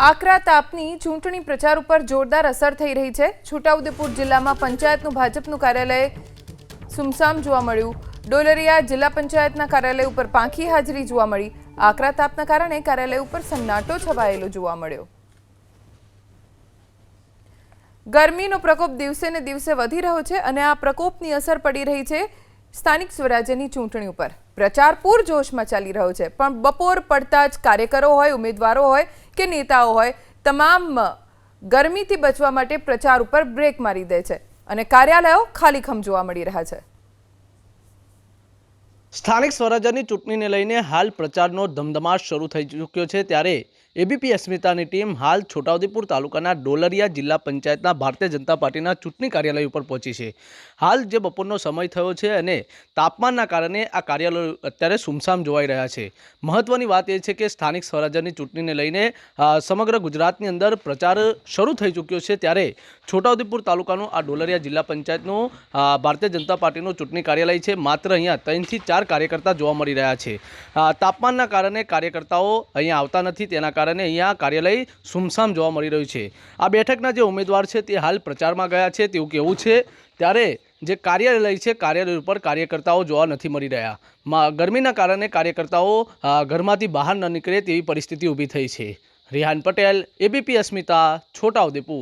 આકરા તાપની ચૂંટણી પ્રચાર ઉપર જોરદાર અસર થઈ રહી છે। છોટાઉદેપુર જિલ્લામાં પંચાયતનું ભાજપનું કાર્યાલય સુમસામ જોવા મળ્યું। ડોલરિયા જિલ્લા પંચાયતના કાર્યાલય ઉપર પાંખી હાજરી જોવા મળી। આકરા તાપના કારણે કાર્યાલય ઉપર સન્નાટો છવાયેલો જોવા મળ્યો। ગરમીનો પ્રકોપ દિવસે ને દિવસે વધી રહ્યો છે અને આ પ્રકોપની અસર પડી રહી છે સ્થાનિક સ્વરાજ્યની ચૂંટણી ઉપર। પ્રચાર પૂરજોશમાં ચાલી રહ્યો છે, પણ બપોર પડતા જ કાર્યકરો હોય, ઉમેદવારો હોય કે નેતાઓ હોય, તમામ ગરમીથી બચવા માટે પ્રચાર ઉપર બ્રેક મારી દે છે અને કાર્યાલયો ખાલીખમ જોવા મળી રહ્યા છે। સ્થાનિક સ્વરાજ્યની ચૂંટણીને લઈને હાલ પ્રચારનો ધમધમાટ શરૂ થઈ ચૂક્યો છે, ત્યારે એબીપી અસ્મિતાની ટીમ હાલ છોટાઉદેપુર તાલુકાના ડોલરિયા જિલ્લા પંચાયતના ભારતીય જનતા પાર્ટીના ચૂંટણી કાર્યાલય ઉપર પહોંચી છે। હાલ જે બપોરનો સમય થયો છે અને તાપમાનના કારણે આ કાર્યાલયો અત્યારે સુમસામ જોવાઈ રહ્યા છે। મહત્વની વાત એ છે કે સ્થાનિક સ્વરાજ્યની ચૂંટણીને લઈને સમગ્ર ગુજરાતની અંદર પ્રચાર શરૂ થઈ ચૂક્યો છે, ત્યારે છોટાઉદેપુર તાલુકાનું આ ડોલરિયા જિલ્લા પંચાયતનું ભારતીય જનતા પાર્ટીનું ચૂંટણી કાર્યાલય છે। માત્ર અહીંયા 3 થી 4 કાર્યકર્તા જોવા મળી રહ્યા છે। તાપમાનના કારણે કાર્યકર્તાઓ અહીંયા આવતા નથી, તેના કારણે અહીંયા કાર્યાલય સુમસામ જોવા મળી રહ્યું છે। આ બેઠકના જે ઉમેદવાર છે તે હાલ પ્રચારમાં ગયા છે તેવું કહેવું છે, ત્યારે જે કાર્યાલય છે કાર્યાલય ઉપર કાર્યકર્તાઓ જોવા નથી મળી રહ્યા। ગરમીના કારણે કાર્યકર્તાઓ ઘરમાંથી બહાર ન નીકળે તેવી પરિસ્થિતિ ઊભી થઈ છે। રિહાન પટેલ, એબીપી અસ્મિતા, છોટાઉદેપુર।